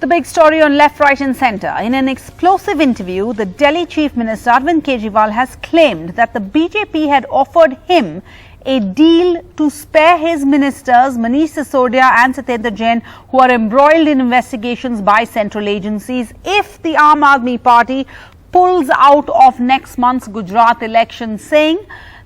The big story on left, right and centre. In an explosive interview, the Delhi Chief Minister Arvind Kejriwal has claimed that the BJP had offered him a deal to spare his ministers Manish Sisodia and Satyendar Jain, who are embroiled in investigations by central agencies, if the Aam Aadmi Party pulls out of next month's Gujarat election, saying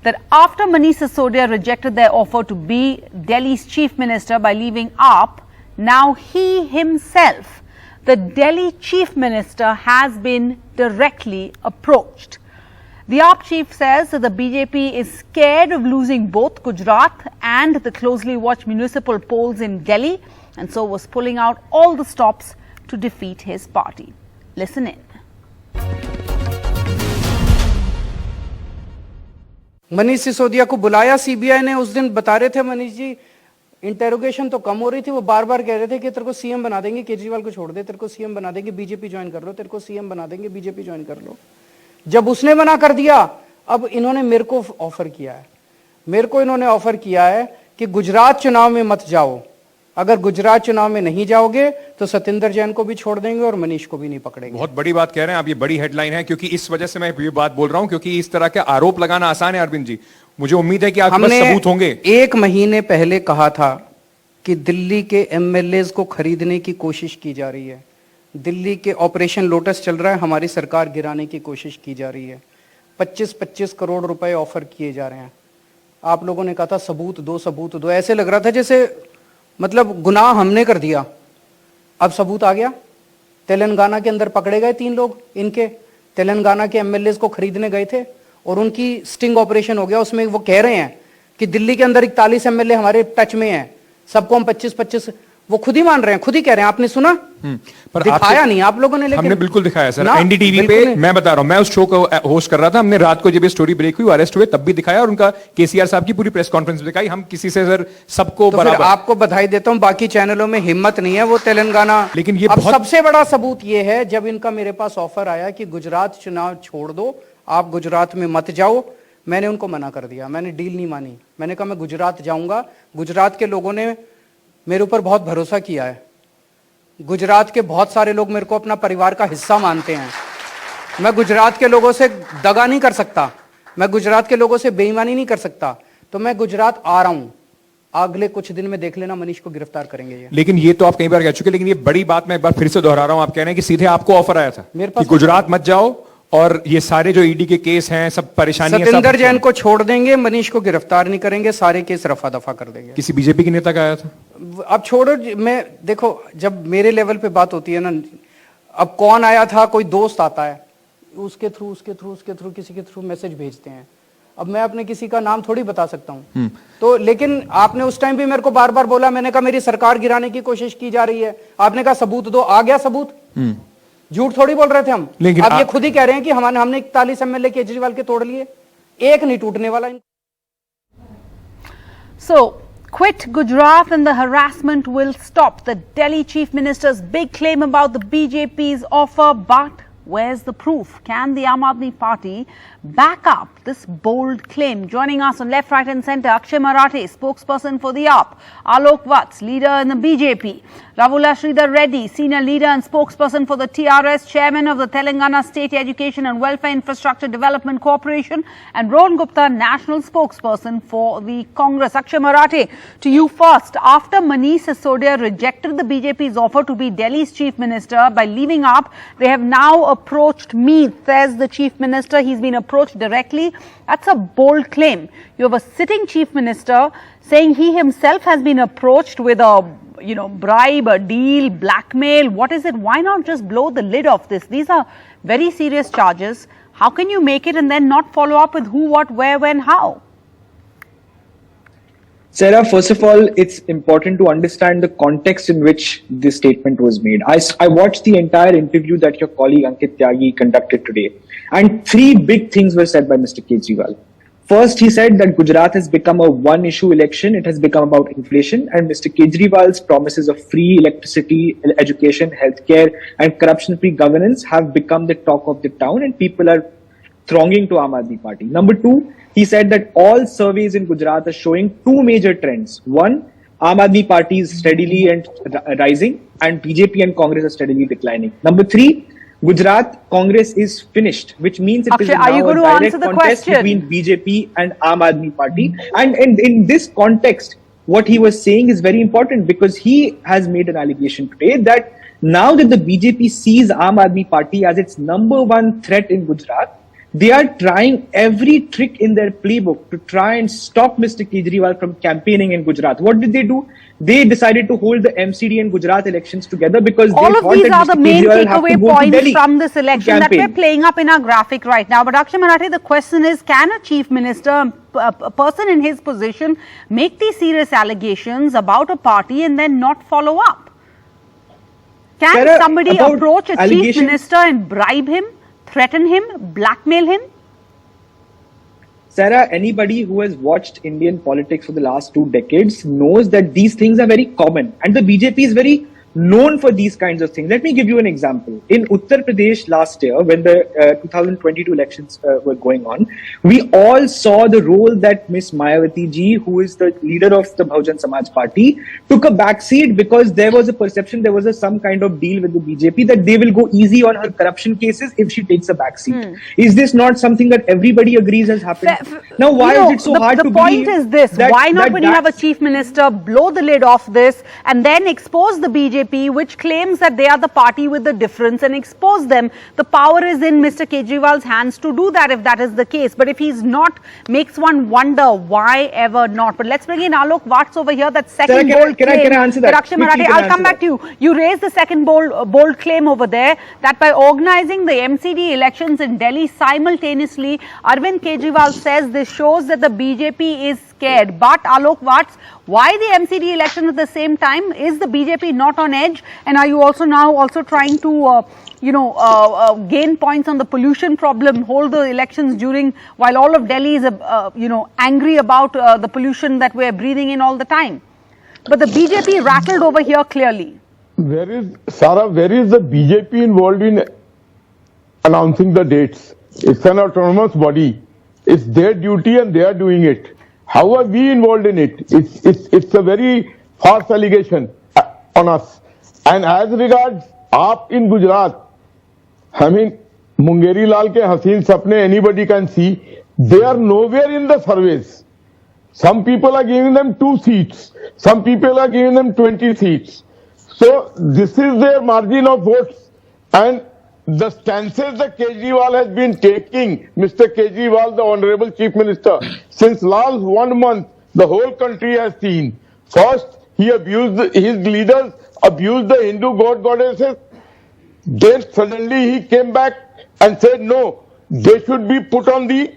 that after Manish Sisodia rejected their offer to be Delhi's Chief Minister by leaving AAP, now he himself, the Delhi Chief Minister, has been directly approached. The AAP chief says that the BJP is scared of losing both Gujarat and the closely watched municipal polls in Delhi, and so was pulling out all the stops to defeat his party. Listen in. Manish Sisodia को बुलाया CBI ने। उस दिन बता रहे थे Manish ji, interrogation तो कम हो रही थी, वो बार बार कह रहे थे कि तेरे को सीएम बना देंगे, केजरीवाल को छोड़ दे, तेरे को सीएम बना देंगे, बीजेपी ज्वाइन कर लो, तेरे को सीएम बना देंगे, बीजेपी ज्वाइन कर लो। जब उसने मना कर दिया, अब इन्होंने मेरे को ऑफर किया है, इन्होंने ऑफर किया है कि गुजरात चुनाव में मत जाओ, अगर गुजरात चुनाव में नहीं जाओगे तो सत्येंद्र जैन को भी छोड़ देंगे और मनीष को भी नहीं पकड़ेंगे। बहुत बड़ी बात कह रहे हैं आप, ये बड़ी हेडलाइन है, क्योंकि इस वजह से मैं ये बात बोल रहा हूं, क्योंकि इस तरह के आरोप लगाना आसान है अरविंद जी। मुझे उम्मीद है कि आपके पास सबूत होंगे। एक महीने पहले कहा था कि दिल्ली के एमएलएज को खरीदने की कोशिश की जा रही है, दिल्ली के ऑपरेशन लोटस चल रहा है, हमारी सरकार गिराने की कोशिश की जा रही है, 25-25 करोड़ रुपए ऑफर किए जा रहे हैं। आप लोगों ने कहा था सबूत दो, ऐसे लग रहा था जैसे मतलब गुनाह हमने कर दिया। अब सबूत आ गया, तेलंगाना के अंदर पकड़े गए 3 लोग, इनके तेलंगाना के एमएलएज को खरीदने गए थे और उनकी स्टिंग ऑपरेशन हो गया। उसमें वो कह रहे हैं कि दिल्ली के अंदर 41 एमएलए हमारे टच में हैं, सबको हम 25-25, वो खुद ही मान रहे हैं, खुद ही कह रहे हैं। आपने सुना? पर दिखाया नहीं आप लोगों ने, लेकिन हमने बिल्कुल दिखाया सर। एनडीटीवी पे मैं बता रहा हूं, मैं उस शो को होस्ट कर रहा था, हमने रात को जब ये स्टोरी ब्रेक हुई, अरेस्ट हुए, तब भी दिखाया और उनका केसीआर साहब की पूरी प्रेस कॉन्फ्रेंस में दिखाई। हम किसी से सर सबको तो बराबर। आपको बधाई देता हूं, बाकी चैनलों में हिम्मत नहीं है वो तेलंगाना। लेकिन ये अब सबसे बड़ा सबूत ये है, जब इनका मेरे पास ऑफर आया कि गुजरात चुनाव छोड़ दो, आप गुजरात में मत जाओ, मैंने उनको मना कर दिया, मैंने डील नहीं मानी। मैंने कहा मैं गुजरात जाऊंगा। गुजरात के लोगों ने मेरे ऊपर बहुत भरोसा किया है, गुजरात के बहुत सारे लोग मेरे को अपना परिवार का हिस्सा मानते हैं। मैं गुजरात के लोगों से दगा नहीं कर सकता, मैं गुजरात के लोगों से बेईमानी नहीं कर सकता, तो मैं गुजरात आ रहा हूं। अगले कुछ दिन में देख लेना, मनीष को गिरफ्तार करेंगे ये। लेकिन ये तो आप कई बार कह चुके, लेकिन ये बड़ी बात मैं एक बार फिर से दोहरा रहा हूं। आप कह रहे हैं कि सीधे आपको ऑफर आया था मेरे पास, गुजरात मत जाओ और ये सारे जो ईडी के केस हैं, सब परेशानी, सत्येंद्र जैन को छोड़ देंगे, मनीष को गिरफ्तार नहीं करेंगे, सारे केस रफा दफा कर देंगे। किसी बीजेपी के नेता का आया था? अब छोड़ो, मैं देखो जब मेरे लेवल पे बात होती है ना, अब कौन आया था, कोई दोस्त आता है, उसके थ्रू किसी के थ्रू मैसेज भेजते हैं। अब मैं अपने किसी का नाम थोड़ी बता सकता हूं। तो लेकिन आपने उस टाइम भी मेरे को बार बार बोला, मैंने कहा मेरी सरकार गिराने की कोशिश की जा रही है, आपने कहा सबूत दो, आ गया सबूत। झूठ थोड़ी बोल रहे थे हम। अब ये खुद ही कह रहे हैं कि हमने 41 एमएलए केजरीवाल के तोड़ लिए, एक नहीं टूटने वाला। So, quit Gujarat and the harassment will stop. The Delhi Chief Minister's big claim about the BJP's offer, but where's the proof? Can the Aam Aadmi Party back up this bold claim? Joining us on left, right and centre, Akshay Marathe, spokesperson for the AAP, Alok Vats, leader in the BJP, Ravula Sridhar Reddy, senior leader and spokesperson for the TRS, chairman of the Telangana State Education and Welfare Infrastructure Development Corporation, and Rohan Gupta, national spokesperson for the Congress. Akshay Marathe, to you first. After Manish Sisodia rejected the BJP's offer to be Delhi's chief minister by leaving AAP, they have now approached me, says the chief minister. He's been approached directly. That's a bold claim. You have a sitting chief minister saying he himself has been approached with a bribe, a deal, blackmail. What is it? Why not just blow the lid off this? These are very serious charges. How can you make it and then not follow up with who, what, where, when, how? Sarah, first of all, it's important to understand the context in which this statement was made. I watched the entire interview that your colleague Ankit Tyagi conducted today, and 3 big things were said by Mr. Kejriwal. First, he said that Gujarat has become a one-issue election. It has become about inflation, and Mr. Kejriwal's promises of free electricity, education, healthcare, and corruption-free governance have become the talk of the town, and people are thronging to Aam Aadmi Party. Number 2, he said that all surveys in Gujarat are showing 2 major trends. One, Aam Aadmi Party is steadily and rising, and BJP and Congress are steadily declining. Number 3, Gujarat Congress is finished, which means it is Akshay, are you now going a to direct answer the contest question? between BJP and Aam Aadmi Party. And in this context, what he was saying is very important, because he has made an allegation today that now that the BJP sees Aam Aadmi Party as its #1 threat in Gujarat, they are trying every trick in their playbook to try and stop Mr. Kejriwal from campaigning in Gujarat. What did they do? They decided to hold the MCD and Gujarat elections together because All they of thought these that are the Mr. main Kejriwal have to takeaway go to points Delhi from this to election that we're campaign. playing up in our graphic right now. But Akshay Marathi, the question is, can a chief minister, a person in his position, make these serious allegations about a party and then not follow up? Can Sarah, somebody about approach a chief allegations- minister and bribe him, threaten him, blackmail him? Sarah, anybody who has watched Indian politics for the last 2 decades knows that these things are very common, and the BJP is very known for these kinds of things. Let me give you an example. In Uttar Pradesh last year, when the 2022 elections were going on, we all saw the role that Miss Mayawati ji, who is the leader of the Bahujan Samaj Party, took a backseat because there was a perception, there was some kind of deal with the BJP that they will go easy on her corruption cases if she takes a backseat. Is this not something that everybody agrees has happened? Now, why is it so hard to believe? The point is this, that- why not that when you have a that's- chief minister blow the lid off this and then expose the BJP, which claims that they are the party with the difference, and expose them? The power is in Mr. Kejriwal's hands to do that if that is the case. But if he's not, makes one wonder why ever not. But let's bring in Alok Vats over here, that second Sarah, bold can I claim. answer that? Akshay Quickly, Marathi, can I I'll come answer back to you. You raised the second bold claim over there, that by organizing the MCD elections in Delhi simultaneously, Arvind Kejriwal says this shows that the BJP is scared. But Alok Vats, why the MCD elections at the same time? Is the BJP not on edge? And are you also now trying to gain points on the pollution problem, hold the elections while all of Delhi is angry about the pollution that we're breathing in all the time? But the BJP rattled over here clearly. Where is the BJP involved in announcing the dates? It's an autonomous body. It's their duty and they are doing it. How are we involved in it? It's a very false allegation on us. And as regards AAP in Gujarat, I mean, Mungeri Lal ke Haseen Sapne, anybody can see, they are nowhere in the surveys. Some people are giving them 2 seats. Some people are giving them 20 seats. So this is their margin of votes. And the stances that Kejriwal has been taking, Mr. Kejriwal, the Honorable Chief Minister, since last 1 month, the whole country has seen. First, he abused, his leaders abused the Hindu goddesses. Then suddenly he came back and said, no, they should be put on the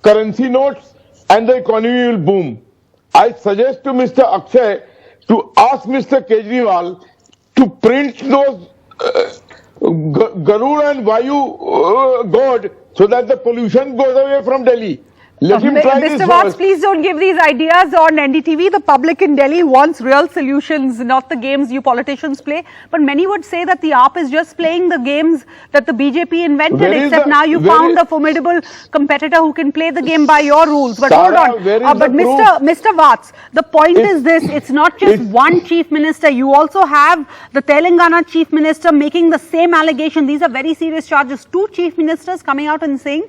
currency notes and the economy will boom. I suggest to Mr. Akshay to ask Mr. Kejriwal to print those Garuda and Vayu God so that the pollution goes away from Delhi. Let him try this Mr. Vats, first. please don't give these ideas on NDTV. The public in Delhi wants real solutions, not the games you politicians play. But many would say that the AAP is just playing the games that the BJP invented, except now you found a formidable competitor who can play the game by your rules. But Sarah, hold on. But Mr. Vats, the point is this, it's not just one chief minister. You also have the Telangana chief minister making the same allegation. These are very serious charges. 2 chief ministers coming out and saying,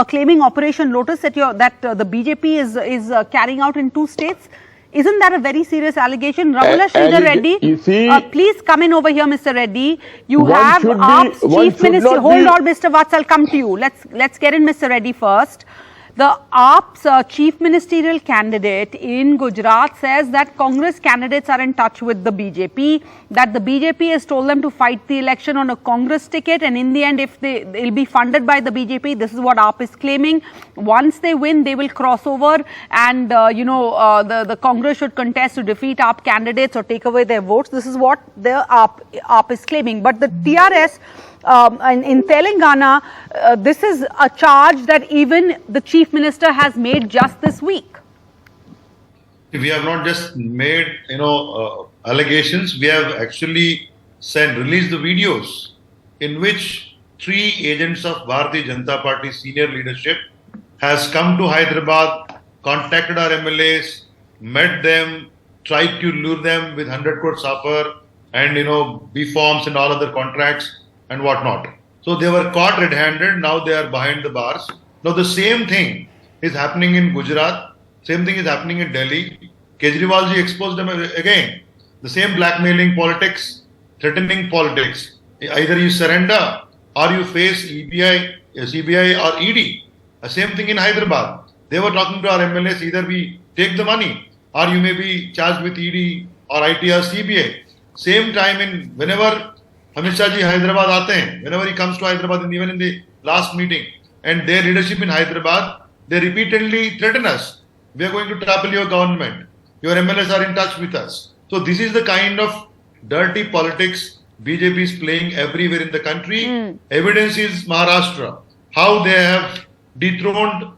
claiming Operation Lotus that the BJP is carrying out in 2 states. Isn't that a very serious allegation? Rahula Sridhar Reddy, please come in over here, Mr. Reddy. You have AAP's chief minister. Hold on, Mr. Vats, I'll come to you. Let's get in Mr. Reddy first. The AAP's chief ministerial candidate in Gujarat says that Congress candidates are in touch with the BJP, that the BJP has told them to fight the election on a Congress ticket, and in the end, if they'll be funded by the BJP, this is what AAP is claiming. Once they win, they will cross over, and the Congress should contest to defeat AAP candidates or take away their votes. This is what the AAP is claiming. But the TRS in Telangana, this is a charge that even the chief minister has made just this week. We have not just made allegations. We have actually released the videos in which 3 agents of Bharatiya Janata Party senior leadership has come to Hyderabad, contacted our MLAs, met them, tried to lure them with 100 crore offer and, B forms and all other contracts and whatnot. So they were caught red-handed. Now they are behind the bars. Now the same thing is happening in Gujarat. Same thing is happening in Delhi. Kejriwal ji exposed them again. The same blackmailing politics, threatening politics. Either you surrender or you face CBI or ED. The same thing in Hyderabad. They were talking to our MLAs, either we take the money or you may be charged with ED or IT or CBI. Same time whenever Amit Shah ji Hyderabad aate hain, whenever he comes to Hyderabad, and even in the last meeting, and their leadership in Hyderabad, they repeatedly threaten us. We are going to topple your government. Your MLAs are in touch with us. So this is the kind of dirty politics BJP is playing everywhere in the country. Evidence is Maharashtra. How they have dethroned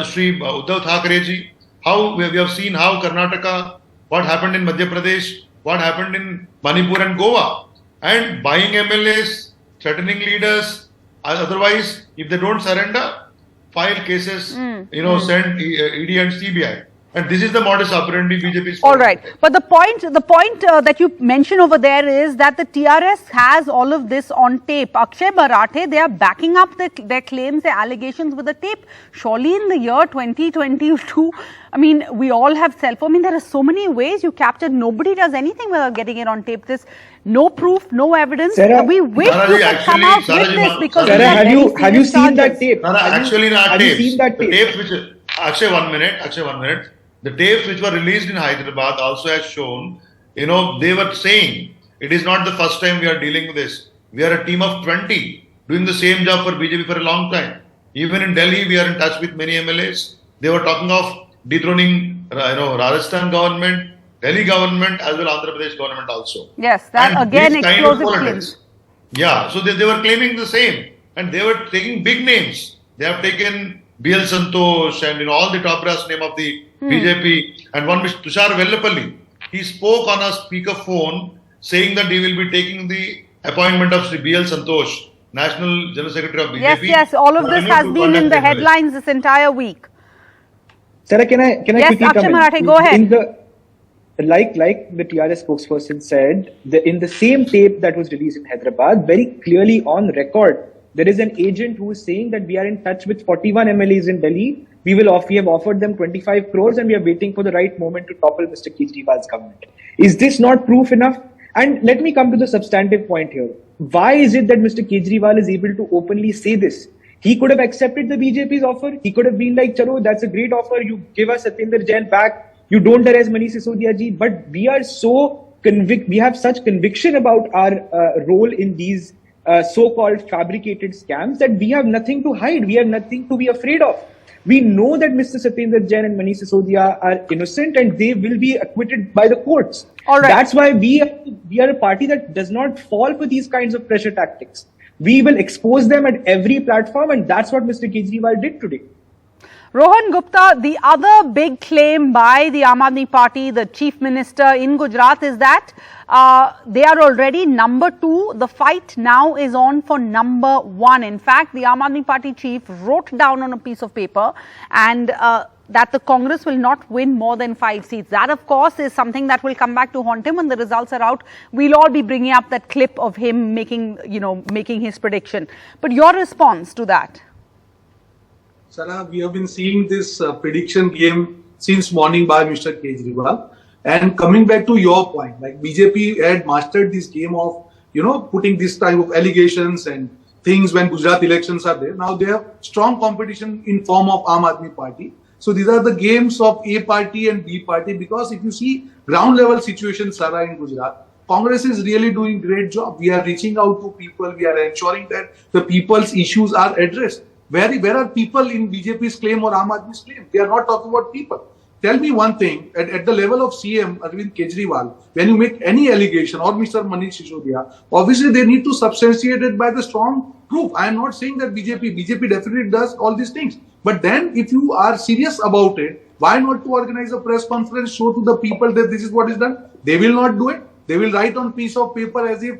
Shri Uddhav Thackeray ji. How we have seen how Karnataka, what happened in Madhya Pradesh, what happened in Manipur and Goa. And buying MLAs, threatening leaders. Otherwise, if they don't surrender, file cases, send ED and CBI. And this is the modus operandi BJP is all right. But the point that you mention over there is that the TRS has all of this on tape. Akshay Marathe, they are backing up their claims, their allegations with the tape. Surely in the year 2022, I mean, we all have cell phone. I mean, there are so many ways you capture. Nobody does anything without getting it on tape. There's no proof, no evidence. Sarah, we wish you could come out with this because Sarah, have you seen that tape? No, actually not have tapes. You seen that tape? The tapes which Akshay, 1 minute. The tapes which were released in Hyderabad also has shown, they were saying, it is not the first time we are dealing with this. We are a team of 20 doing the same job for BJP for a long time. Even in Delhi, we are in touch with many MLAs. They were talking of dethroning, Rajasthan government, Delhi government, as well Andhra Pradesh government also. Yes, that and again explosive claims. Yeah, so they were claiming the same. And they were taking big names. They have taken BL Santosh and all the top brass name of the BJP, and one Mr. Tushar Vellapalli. He spoke on a speakerphone saying that he will be taking the appointment of Sri BL Santosh, National General Secretary of BJP. Yes, all of this has been in the headlines this entire week. Sarah, can I quickly Akshay come Marathe, in? go ahead. Like the TRS spokesperson said, in the same tape that was released in Hyderabad, very clearly on record, there is an agent who is saying that we are in touch with 41 MLAs in Delhi. We have offered them 25 crores and we are waiting for the right moment to topple Mr. Kejriwal's government. Is this not proof enough? And let me come to the substantive point here. Why is it that Mr. Kejriwal is able to openly say this? He could have accepted the BJP's offer. He could have been like, chalo, that's a great offer. You give us Satyendar Jain back. You don't arrest Manish Sisodia ji. But we are so we have such conviction about our role in these so-called fabricated scams that we have nothing to hide. We have nothing to be afraid of. We know that Mr. Satyendar Jain and Manish Sisodia are innocent and they will be acquitted by the courts. All right. That's why we are a party that does not fall for these kinds of pressure tactics. We will expose them at every platform, and that's what Mr. Kejriwal did today. Rohan Gupta, the other big claim by the Aam Aadmi Party, the Chief Minister in Gujarat, is that they are already number 2. The fight now is on for number 1. In fact, the Aam Aadmi Party chief wrote down on a piece of paper and that the Congress will not win more than 5 seats. That, of course, is something that will come back to haunt him when the results are out. We'll all be bringing up that clip of him making his prediction. But your response to that? Sarah, we have been seeing this prediction game since morning by Mr. Kejriwal. And coming back to your point, like BJP had mastered this game of, putting this type of allegations and things when Gujarat elections are there. Now they have strong competition in form of Aam Aadmi Party. So these are the games of A party and B party, because if you see ground level situation, Sarah, in Gujarat, Congress is really doing great job. We are reaching out to people. We are ensuring that the people's issues are addressed. Where are people in BJP's claim or Aam Aadmi's claim? They are not talking about people. Tell me one thing, at the level of CM Arvind Kejriwal, when you make any allegation, or Mr. Manish Sisodia, obviously they need to substantiate it by the strong proof. I am not saying that BJP definitely does all these things. But then if you are serious about it, why not to organize a press conference, show to the people that this is what is done? They will not do it. They will write on piece of paper as if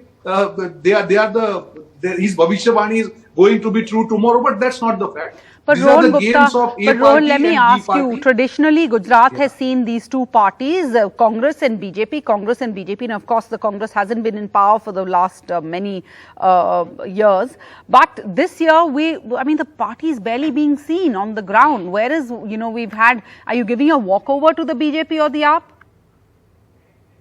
his Bhavishyavani is going to be true tomorrow, but that's not the fact. But These are Rohan the games Gupta, of A but Rohan, party let me and B ask you, party. traditionally Gujarat has seen these two parties, Congress and BJP, and of course the Congress hasn't been in power for the last many years. But this year, the party is barely being seen on the ground. Whereas, are you giving a walkover to the BJP or the AAP?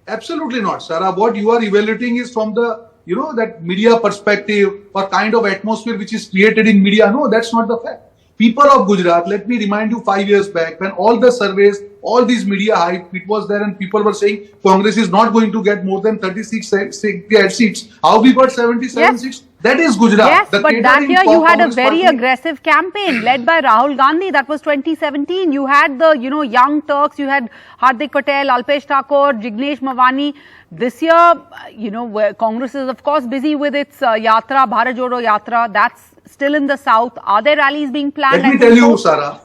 Absolutely not, Sarah. What you are evaluating is from the, that media perspective or kind of atmosphere which is created in media. No, that's not the fact. People of Gujarat, let me remind you 5 years back when all the surveys, all these media hype, it was there and people were saying Congress is not going to get more than 36 seats. How we got 77 seats? That is Gujarat. Yes, the but that year you had a Congress very party. aggressive campaign led by Rahul Gandhi. That was 2017. You had the, young Turks. You had Hardik Patel, Alpesh Thakur, Jignesh Mavani. This year, where Congress is of course busy with its Yatra, Bharat Jodo Yatra. That's still in the south. Are there rallies being planned? Let me tell you, Sarah.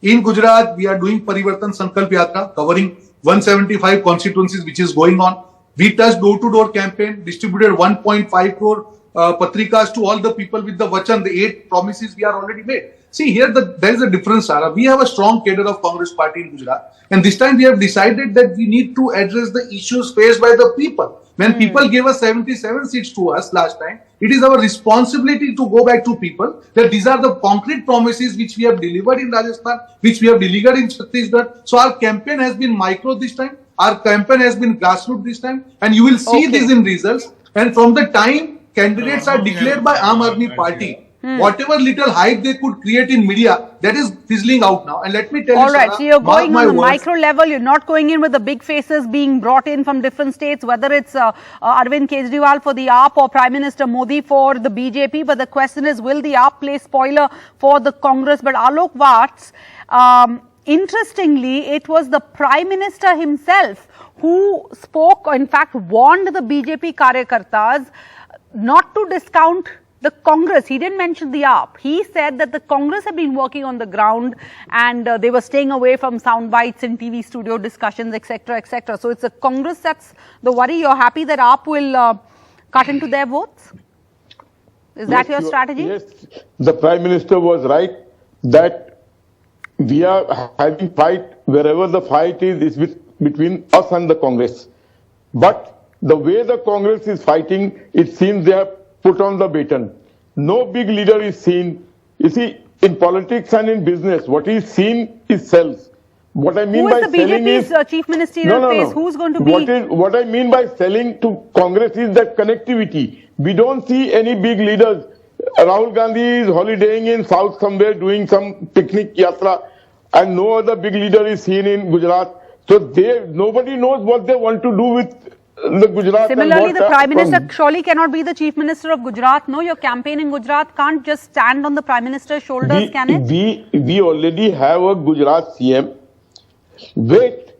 In Gujarat, we are doing Parivartan Sankalp Yatra covering 175 constituencies which is going on. We touched door-to-door campaign, distributed 1.5 crore patrikas to all the people with the Vachan, the 8 promises we are already made. See, here there is a difference, Sarah. We have a strong cadre of Congress party in Gujarat. And this time we have decided that we need to address the issues faced by the people. When people gave us 77 seats to us last time, it is our responsibility to go back to people that these are the concrete promises which we have delivered in Rajasthan, which we have delivered in Chhattisgarh. So our campaign has been micro this time. Our campaign has been grassroots this time. And you will see this in results. And from the time candidates are declared by Aam Aadmi Party, whatever little hype they could create in media, that is fizzling out now. And let me tell you, Alright, Sarah, so you're mark going my on the words. micro level, you're not going in with the big faces being brought in from different states, whether it's Arvind Kejriwal for the AAP or Prime Minister Modi for the BJP. But the question is, will the AAP play spoiler for the Congress? But Alok Vats, interestingly, it was the Prime Minister himself who spoke, or in fact warned the BJP Karyakartas not to discount the Congress. He didn't mention the AAP. He said that the Congress have been working on the ground and they were staying away from sound bites in TV studio discussions, etc., etc. So it's the Congress that's the worry. You're happy that AAP will cut into their votes? Is that your strategy? Yes, the Prime Minister was right that we are having fight wherever the fight is between us and the Congress. But the way the Congress is fighting, it seems they have put on the baton. No big leader is seen. You see, in politics and in business, what is seen is sells. What I mean Who by is the selling BJP's is chief ministerial face? Who's going to be? What I mean by selling to Congress is that connectivity. We don't see any big leaders. Rahul Gandhi is holidaying in south somewhere doing some picnic yatra, and no other big leader is seen in Gujarat. So nobody knows what they want to do with the Gujarat. Similarly, the Prime Minister surely cannot be the Chief Minister of Gujarat. No, your campaign in Gujarat can't just stand on the Prime Minister's shoulders, can it? We already have a Gujarat CM. Wait,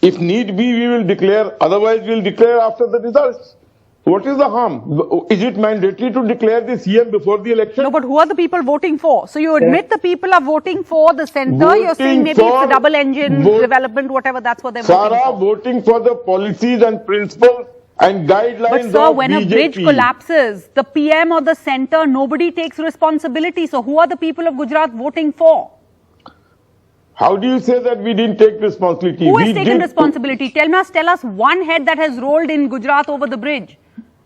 if need be, we will declare. Otherwise, we will declare after the results. What is the harm? Is it mandatory to declare the CM before the election? No, but who are the people voting for? So you admit the people are voting for the centre. Voting You're saying maybe it's a double engine development, whatever. That's what they're voting for. Voting for the policies and principles and guidelines but sir, of when BJP. a bridge collapses, the PM or the centre, nobody takes responsibility. So who are the people of Gujarat voting for? How do you say that we didn't take responsibility? Who has taken responsibility? Tell us one head that has rolled in Gujarat over the bridge.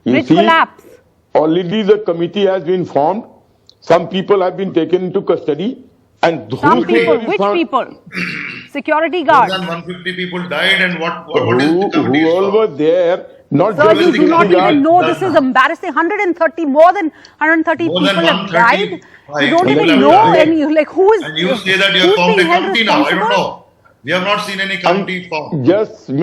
Bridge collapse. Already the committee has been formed. Some people have been taken into custody. And some people, which people? Security guards. More than 150 people died, and what is the committee? Who all were there? Not Sir, you do not even know. This is embarrassing. More than 130 people have died. You don't even know any. Like who is? And you say that you have formed a committee now. I don't know. We have not seen any committee formed. Just a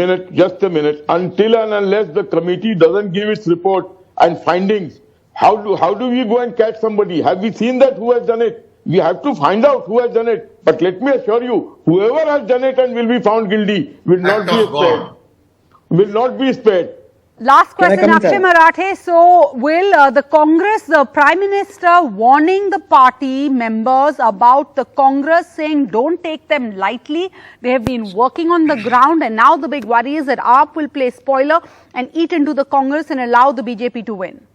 minute. Until and unless the committee doesn't give its report and findings, how do we go and catch somebody? Have we seen that who has done it? We have to find out who has done it. But let me assure you, whoever has done it and will be found guilty will not be spared. Will not be spared. Last question, Akshay Marathe. So, will the Congress, the Prime Minister warning the party members about the Congress, saying don't take them lightly. They have been working on the ground, and now the big worry is that AAP will play spoiler and eat into the Congress and allow the BJP to win.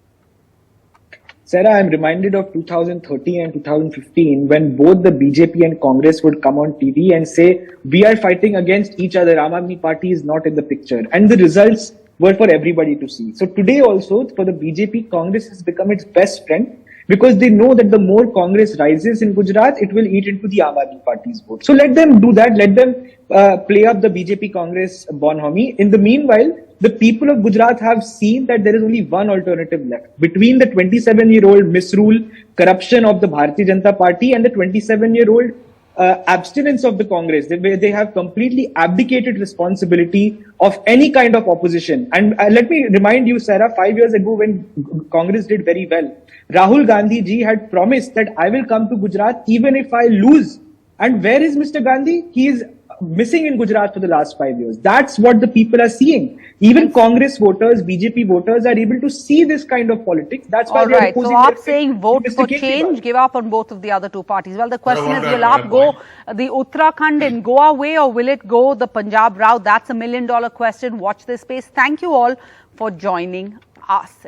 Sarah, I'm reminded of 2013 and 2015 when both the BJP and Congress would come on TV and say, we are fighting against each other. Aam Aadmi Party is not in the picture. And the results were for everybody to see. So today also, for the BJP, Congress has become its best friend because they know that the more Congress rises in Gujarat, it will eat into the Aam Aadmi Party's vote. So let them do that. Let them play up the BJP Congress bonhomie. In the meanwhile, the people of Gujarat have seen that there is only one alternative left. Between the 27-year-old misrule, corruption of the Bharatiya Janata Party and the 27-year-old abstinence of the Congress, they have completely abdicated responsibility of any kind of opposition. And let me remind you, Sarah, 5 years ago when Congress did very well, Rahul Gandhi ji had promised that I will come to Gujarat even if I lose. And where is Mr. Gandhi? He is missing in Gujarat for the last 5 years. That's what the people are seeing. Even Congress voters, BJP voters are able to see this kind of politics. That's why All they are right. So opposing AAP saying vote Mr. for Kejriwal. change, give up on both of the other two parties. Well, the question is, one will point. AAP go the Uttarakhand and Goa way or will it go the Punjab route? That's $1 million question. Watch this space. Thank you all for joining us.